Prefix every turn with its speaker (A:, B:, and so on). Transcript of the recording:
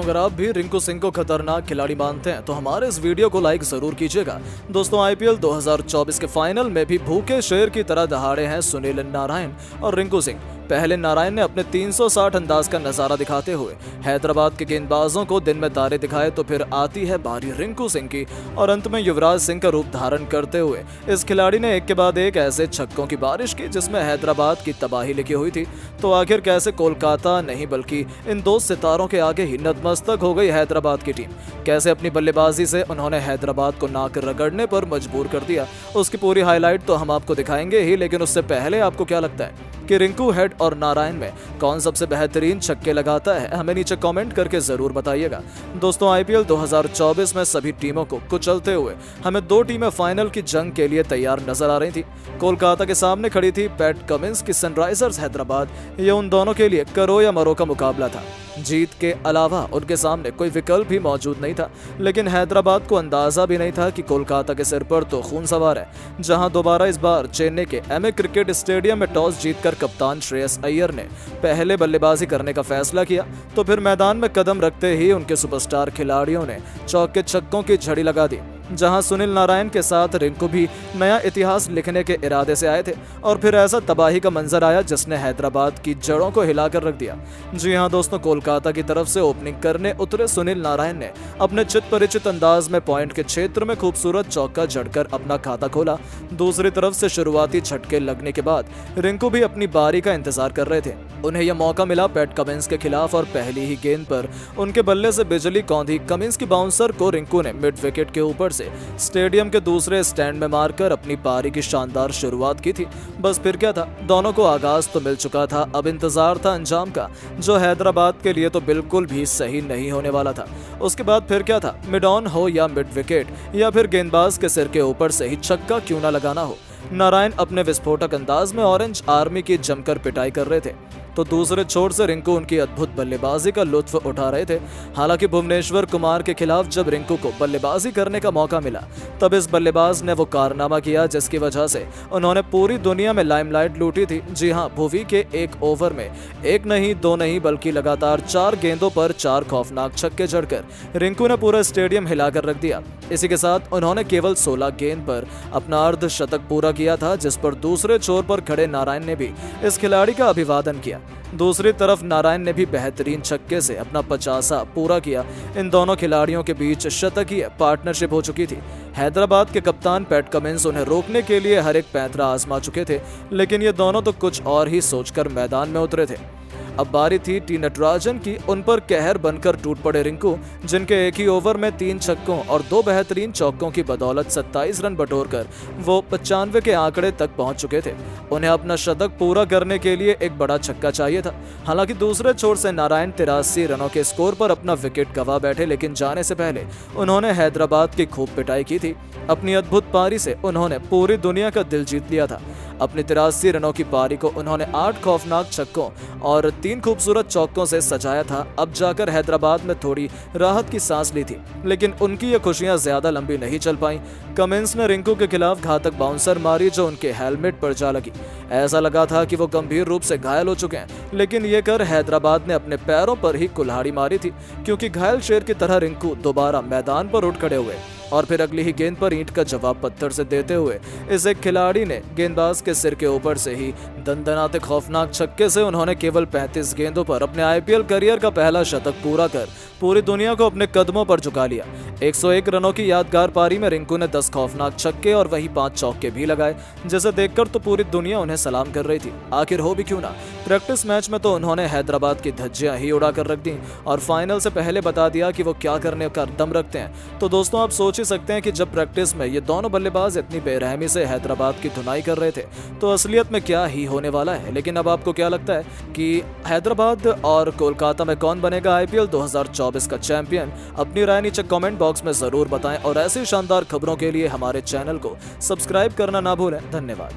A: अगर आप भी रिंकू सिंह को खतरनाक खिलाड़ी मानते हैं तो हमारे इस वीडियो को लाइक जरूर कीजिएगा। दोस्तों, आईपीएल 2024 के फाइनल में भी भूखे शेर की तरह दहाड़े हैं सुनील नारायण और रिंकू सिंह। पहले नारायण ने अपने 360 अंदाज का नजारा दिखाते हुए हैदराबाद के गेंदबाजों को दिन में तारे दिखाए, तो फिर आती है बारी रिंकू सिंह की और अंत में युवराज सिंह का रूप धारण करते हुए इस खिलाड़ी ने एक के बाद एक ऐसे छक्कों की बारिश की जिसमें हैदराबाद की तबाही लिखी हुई थी। तो आखिर कैसे कोलकाता नहीं बल्कि इन दो सितारों के आगे ही नतमस्तक हो गई हैदराबाद की टीम। कैसे अपनी बल्लेबाजी से उन्होंने हैदराबाद को नाक रगड़ने पर मजबूर कर दिया, उसकी पूरी हाईलाइट तो हम आपको दिखाएंगे ही। लेकिन उससे पहले आपको क्या लगता है कि रिंकू, हेड और नारायण में कौन सबसे बेहतरीन छक्के लगाता है? हमें नीचे कमेंट करके जरूर बताइएगा। दोस्तों, आईपीएल 2024 में सभी टीमों को कुचलते हुए हमें दो टीमें फाइनल की जंग के लिए तैयार नजर आ रही थी। कोलकाता के सामने खड़ी थी पैट कमिंस की सनराइजर्स हैदराबाद। ये उन दोनों के लिए करो या मरो का मुकाबला था। जीत के अलावा उनके सामने कोई विकल्प भी मौजूद नहीं था। लेकिन हैदराबाद को अंदाजा भी नहीं था कि कोलकाता के सिर पर तो खून सवार है। जहां दोबारा इस बार चेन्नई के एमए क्रिकेट स्टेडियम में टॉस जीतकर कप्तान श्रेयस अय्यर ने पहले बल्लेबाजी करने का फैसला किया, तो फिर मैदान में कदम रखते ही उनके सुपरस्टार खिलाड़ियों ने चौके छक्कों की झड़ी लगा दी। जहां सुनील नारायण के साथ रिंकू भी नया इतिहास लिखने के इरादे से आए थे और फिर ऐसा तबाही का मंजर आया जिसने हैदराबाद की जड़ों को हिलाकर रख दिया। जी हां दोस्तों, कोलकाता की तरफ से ओपनिंग करने उतरे सुनील नारायण ने अपने चित परिचित अंदाज में पॉइंट के क्षेत्र में खूबसूरत चौका जड़कर अपना खाता खोला। दूसरी तरफ से शुरुआती झटके लगने के बाद रिंकू भी अपनी बारी का इंतजार कर रहे थे। उन्हें यह मौका मिला पैट कमिंस के खिलाफ और पहली ही गेंद पर उनके बल्ले से बिजली कौंधी। कमिंस की बाउंसर को रिंकू ने मिड विकेट के ऊपर से स्टेडियम के दूसरे स्टैंड में मारकर अपनी पारी की शानदार शुरुआत की थी। बस फिर क्या था, दोनों को आगाज तो मिल चुका था, अब इंतजार था अंजाम का, जो हैदराबाद के लिए तो बिल्कुल भी सही नहीं होने वाला था। उसके बाद फिर क्या था, मिड ऑन हो या मिड विकेट या फिर गेंदबाज के सिर के ऊपर से ही छक्का क्यों ना लगाना हो। नारायण अपने विस्फोटक अंदाज में ऑरेंज आर्मी की जमकर पिटाई कर रहे थे, तो दूसरे छोर से रिंकू उनकी अद्भुत बल्लेबाजी का लुत्फ उठा रहे थे। हालांकि भुवनेश्वर कुमार के खिलाफ जब रिंकू को बल्लेबाजी करने का मौका मिला, तब इस बल्लेबाज ने वो कारनामा किया जिसकी वजह से उन्होंने पूरी दुनिया में लाइमलाइट लूटी थी। जी हां, भुवी के एक ओवर में एक नहीं दो नहीं बल्कि लगातार 4 गेंदों पर 4 खौफनाक छक्के जड़कर रिंकू ने पूरा स्टेडियम हिलाकर रख दिया। इसी के साथ उन्होंने केवल 16 गेंद पर अपना अर्धशतक पूरा किया था, जिस पर दूसरे छोर पर खड़े नारायण ने भी इस खिलाड़ी का अभिवादन किया। दूसरी तरफ नारायण ने भी बेहतरीन छक्के से अपना 50वां पूरा किया। इन दोनों खिलाड़ियों के बीच शतकीय पार्टनरशिप हो चुकी थी। हैदराबाद के कप्तान पैट कमिंस उन्हें रोकने के लिए हर एक पैंतरा आजमा चुके थे, लेकिन ये दोनों तो कुछ और ही सोचकर मैदान में उतरे थे। अब बारी थी टी नटराजन की। उन पर कहर बनकर टूट पड़े रिंकू, जिनके एक ही ओवर में 3 छक्कों और 2 बेहतरीन चौकों की बदौलत 27 रन बटोरकर वो 95 के आंकड़े तक पहुंच चुके थे। उन्हें अपना शतक पूरा करने के लिए एक बड़ा छक्का चाहिए था। हालांकि दूसरे छोर से नारायण 83 रनों के स्कोर पर अपना विकेट गंवा बैठे, लेकिन जाने से पहले उन्होंने हैदराबाद की खूब पिटाई की थी। अपनी अद्भुत पारी से उन्होंने पूरी दुनिया का दिल जीत लिया था। अपनी 83 रनों की पारी को उन्होंने 8 खौफनाक छक्कों और 3 खूबसूरत चौकों से सजाया था। अब जाकर हैदराबाद में थोड़ी राहत की सांस ली थी, लेकिन उनकी ये खुशियां ज्यादा लंबी नहीं चल पाईं। कमिंस ने रिंकू के खिलाफ घातक बाउंसर मारी जो उनके हेलमेट पर जा लगी। ऐसा लगा था कि वो गंभीर रूप से घायल हो चुके हैं, लेकिन ये कर हैदराबाद ने अपने पैरों पर ही कुल्हाड़ी मारी थी, क्योंकि घायल शेर की तरह रिंकू दोबारा मैदान पर उठ खड़े हुए और फिर अगली ही गेंद पर ईंट का जवाब पत्थर से देते हुए इस एक खिलाड़ी ने गेंदबाज के सिर के ऊपर से ही दंदनाते खौफनाक छक्के से उन्होंने केवल 35 गेंदों पर अपने आईपीएल करियर का पहला शतक पूरा कर पूरी दुनिया को अपने कदमों पर झुका लिया। 101 रनों की यादगार पारी में रिंकू ने 10 खौफनाक छक्के और वही 5 चौके भी लगाए, जिसे देखकर तो पूरी दुनिया उन्हें सलाम कर रही थी। आखिर हो भी क्यों ना, प्रैक्टिस मैच में तो उन्होंने हैदराबाद की धज्जियां ही उड़ाकर रख दी और फाइनल से पहले बता दिया कि वो क्या करने का दम रखते हैं। तो दोस्तों, आप सोच ही सकते हैं कि जब प्रैक्टिस में ये दोनों बल्लेबाज इतनी बेरहमी से हैदराबाद की धुनाई कर रहे थे, तो असलियत में क्या ही होने वाला है। लेकिन अब आपको क्या लगता है कि हैदराबाद और कोलकाता में कौन बनेगा आईपीएल 2024 का चैंपियन? अपनी राय नीचे कमेंट बॉक्स में जरूर बताएं और ऐसी शानदार खबरों के लिए हमारे चैनल को सब्सक्राइब करना ना भूलें। धन्यवाद।